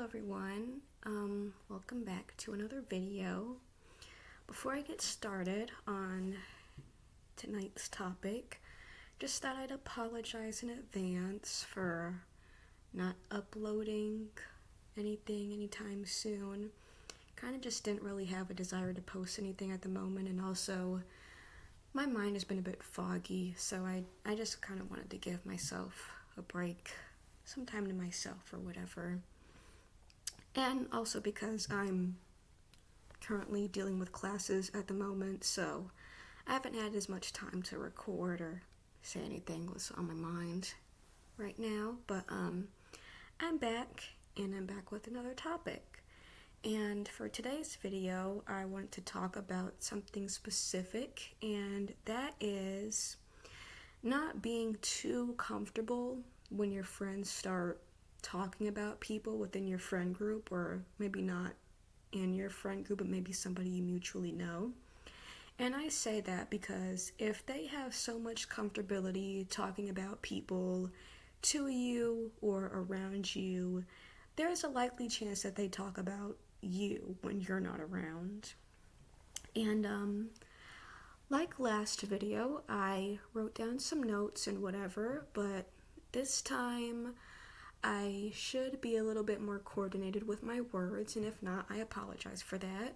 everyone. Welcome back to another video. Before I get started on tonight's topic, just thought I'd apologize in advance for not uploading anything anytime soon. Kind of just didn't really have a desire to post anything at the moment, and also my mind has been a bit foggy, so I just kind of wanted to give myself a break, some time to myself or whatever. And also because I'm currently dealing with classes at the moment, so I haven't had as much time to record or say anything what's on my mind right now. But I'm back, and I'm back with another topic. And for today's video, I want to talk about something specific, and that is not being too comfortable when your friends start talking about people within your friend group, or maybe not in your friend group, but maybe somebody you mutually know. And I say that because if they have so much comfortability talking about people to you or around you, there's a likely chance that they talk about you when you're not around. And like last video, I wrote down some notes and whatever, but this time I should be a little bit more coordinated with my words, and if not, I apologize for that.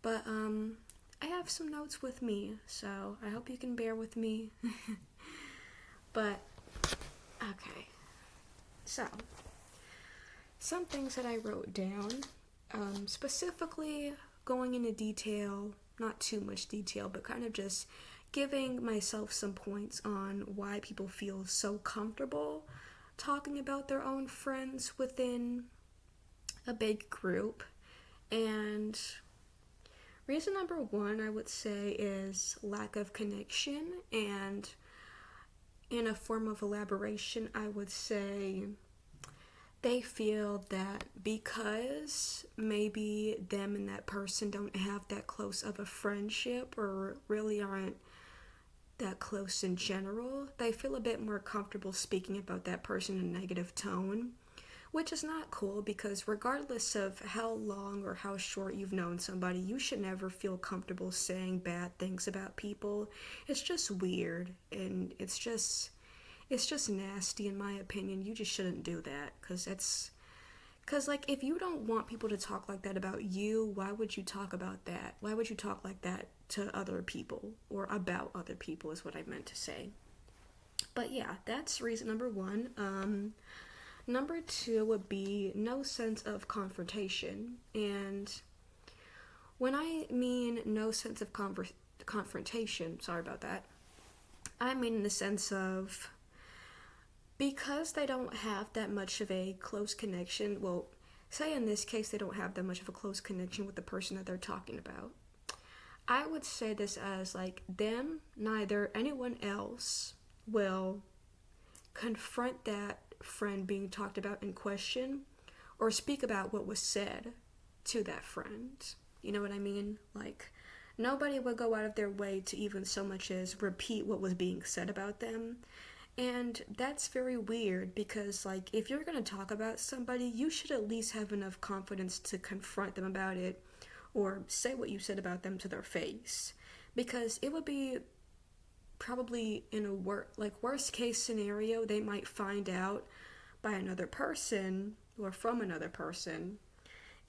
But I have some notes with me, so I hope you can bear with me. But okay, so some things that I wrote down, specifically going into detail, not too much detail, but kind of just giving myself some points on why people feel so comfortable talking about their own friends within a big group. And reason number one, I would say, is lack of connection. And in a form of elaboration, I would say they feel that because maybe them and that person don't have that close of a friendship, or really aren't that close in general, they feel a bit more comfortable speaking about that person in a negative tone, which is not cool, because regardless of how long or how short you've known somebody, you should never feel comfortable saying bad things about people. It's just weird, and it's just nasty in my opinion. You just shouldn't do that, because like, if you don't want people to talk like that about you, why would you talk about that? Why would you talk like that to other people, or about other people is what I meant to say. But yeah, that's reason number one. Number two would be no sense of confrontation. And when I mean no sense of confrontation, sorry about that, I mean in the sense of, because they don't have that much of a close connection, well, say in this case they don't have that much of a close connection with the person that they're talking about, I would say this as like, them, neither anyone else will confront that friend being talked about in question, or speak about what was said to that friend. You know what I mean? Like, nobody would go out of their way to even so much as repeat what was being said about them. And that's very weird, because like, if you're going to talk about somebody, you should at least have enough confidence to confront them about it, or say what you said about them to their face. Because it would be probably in a worst case scenario, they might find out by another person or from another person,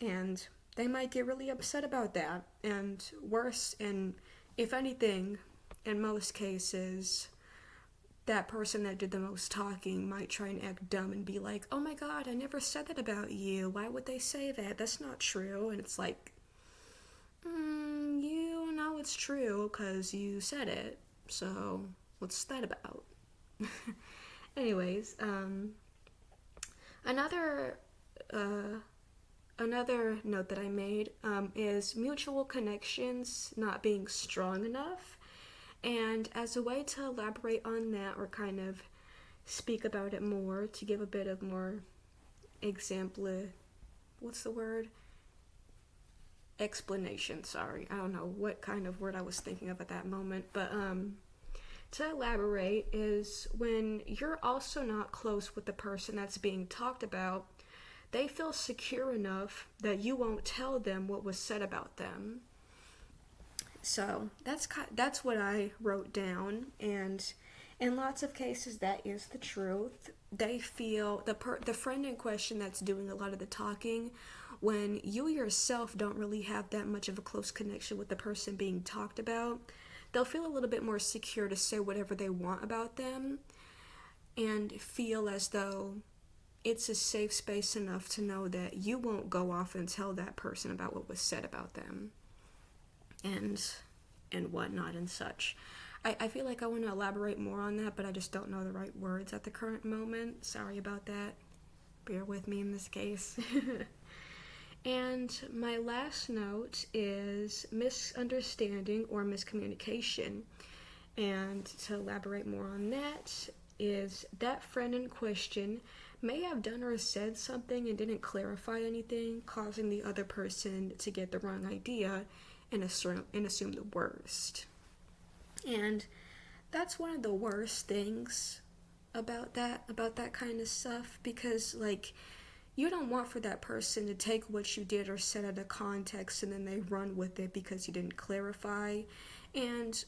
and they might get really upset about that. And worse, and if anything, in most cases, that person that did the most talking might try and act dumb and be like, oh my god, I never said that about you. Why would they say that? That's not true. And it's like, you know it's true because you said it. So what's that about? Anyways, another note that I made is mutual connections not being strong enough. And as a way to elaborate on that, or kind of speak about it more, to give a bit of more explanation, sorry. I don't know what kind of word I was thinking of at that moment, but to elaborate is when you're also not close with the person that's being talked about, they feel secure enough that you won't tell them what was said about them. So that's what I wrote down, and in lots of cases that is the truth. They feel the friend in question that's doing a lot of the talking, when you yourself don't really have that much of a close connection with the person being talked about, they'll feel a little bit more secure to say whatever they want about them and feel as though it's a safe space enough to know that you won't go off and tell that person about what was said about them and whatnot and such. I feel like I want to elaborate more on that, but I just don't know the right words at the current moment. Sorry about that. Bear with me in this case. And my last note is misunderstanding or miscommunication. And to elaborate more on that, is that friend in question may have done or said something and didn't clarify anything, causing the other person to get the wrong idea and assume the worst. And that's one of the worst things about that kind of stuff, because like, you don't want for that person to take what you did or said out of context and then they run with it because you didn't clarify. And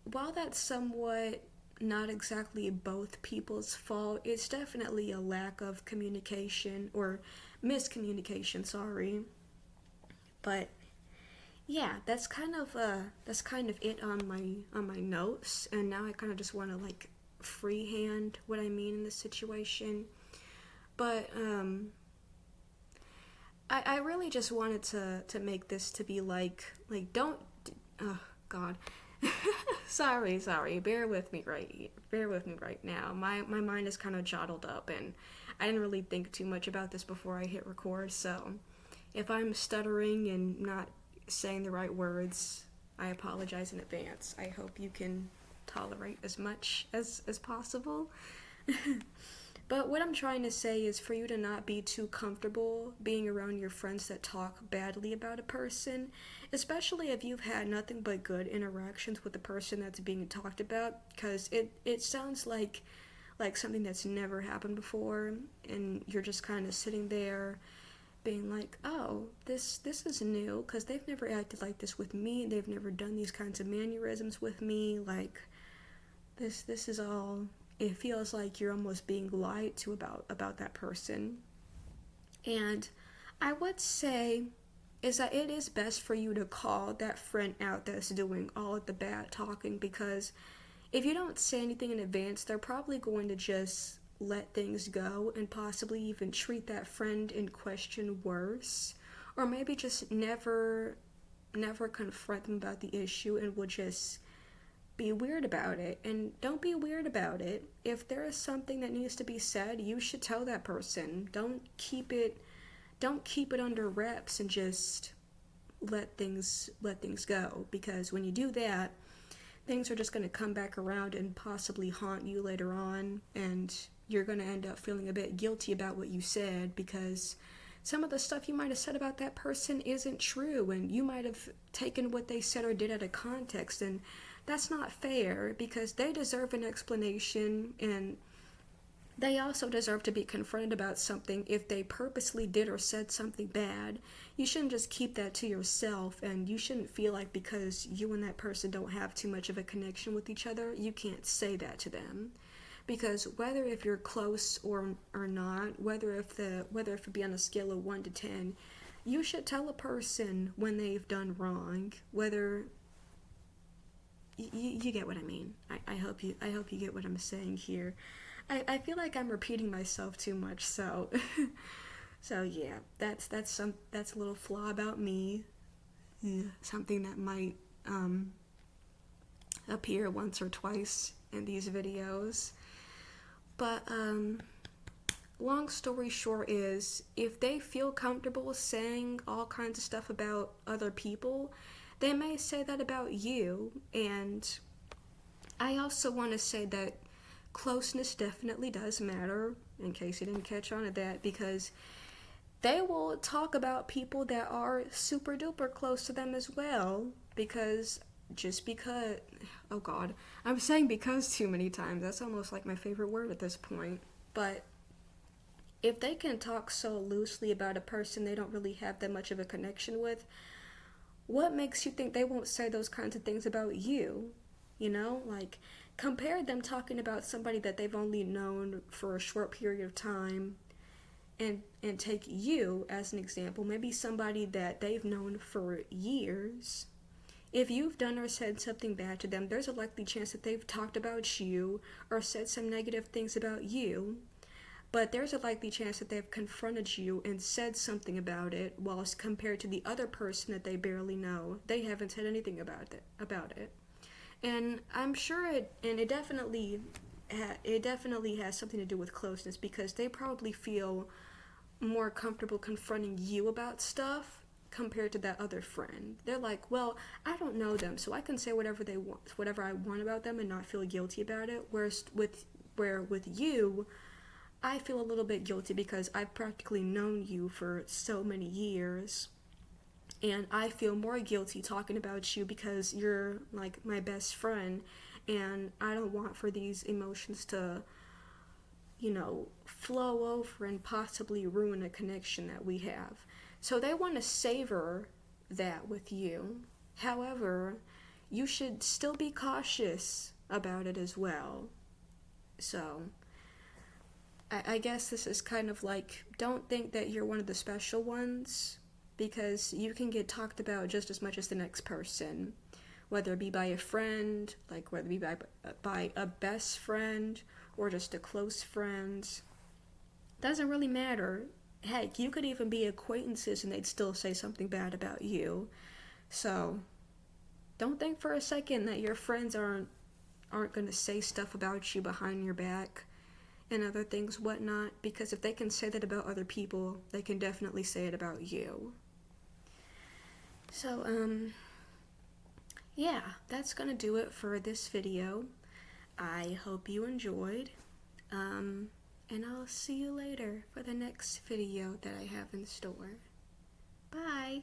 while that's somewhat not exactly both people's fault, it's definitely a lack of communication or miscommunication, sorry. But yeah, that's kind of it on my notes, and now I kind of just want to like freehand what I mean in this situation. But I really just wanted to make this to be like don't, oh God. sorry, bear with me right now. My mind is kind of jottled up, and I didn't really think too much about this before I hit record, so if I'm stuttering and not saying the right words, I apologize in advance. I hope you can tolerate as much as possible. But what I'm trying to say is for you to not be too comfortable being around your friends that talk badly about a person, especially if you've had nothing but good interactions with the person that's being talked about, because it sounds like something that's never happened before, and you're just kind of sitting there being like, oh, this is new, because they've never acted like this with me, they've never done these kinds of mannerisms with me, like, this is all, it feels like you're almost being lied to about that person. And I would say is that it is best for you to call that friend out that's doing all of the bad talking, because if you don't say anything in advance, they're probably going to just let things go and possibly even treat that friend in question worse, or maybe just never confront them about the issue and will just be weird about it. And don't be weird about it. If there is something that needs to be said, you should tell that person. Don't keep it under wraps and just let things go, because when you do that, things are just going to come back around and possibly haunt you later on, and you're going to end up feeling a bit guilty about what you said, because some of the stuff you might have said about that person isn't true, and you might have taken what they said or did out of context, and that's not fair, because they deserve an explanation, and they also deserve to be confronted about something if they purposely did or said something bad. You shouldn't just keep that to yourself, and you shouldn't feel like because you and that person don't have too much of a connection with each other, you can't say that to them. Because whether if you're close or not, whether if it be on a scale of 1 to 10, you should tell a person when they've done wrong. Whether you get what I mean. I hope you get what I'm saying here. I feel like I'm repeating myself too much, so so yeah, that's a little flaw about me. Yeah, something that might appear once or twice in these videos. But long story short is, if they feel comfortable saying all kinds of stuff about other people, they may say that about you. And I also want to say that closeness definitely does matter, in case you didn't catch on to that, because they will talk about people that are super duper close to them as well, because oh God, I'm saying because too many times, that's almost like my favorite word at this point, but if they can talk so loosely about a person they don't really have that much of a connection with, what makes you think they won't say those kinds of things about you? You know, like compare them talking about somebody that they've only known for a short period of time, and take you as an example, maybe somebody that they've known for years. If you've done or said something bad to them, there's a likely chance that they've talked about you or said some negative things about you. But there's a likely chance that they've confronted you and said something about it, whilst compared to the other person that they barely know, they haven't said anything about it. And I'm sure it definitely has something to do with closeness, because they probably feel more comfortable confronting you about stuff compared to that other friend. They're like, well, I don't know them, so I can say whatever I want about them and not feel guilty about it. Whereas with you, I feel a little bit guilty because I've practically known you for so many years, and I feel more guilty talking about you because you're like my best friend, and I don't want for these emotions to, flow over and possibly ruin a connection that we have. So they want to savor that with you. However, you should still be cautious about it as well. So, I guess this is kind of like, don't think that you're one of the special ones, because you can get talked about just as much as the next person, whether it be by a friend, like whether it be by a best friend or just a close friend. Doesn't really matter. Heck, you could even be acquaintances and they'd still say something bad about you. So don't think for a second that your friends aren't going to say stuff about you behind your back and other things, whatnot, because if they can say that about other people, they can definitely say it about you. So, yeah, that's gonna do it for this video. I hope you enjoyed, and I'll see you later for the next video that I have in store. Bye!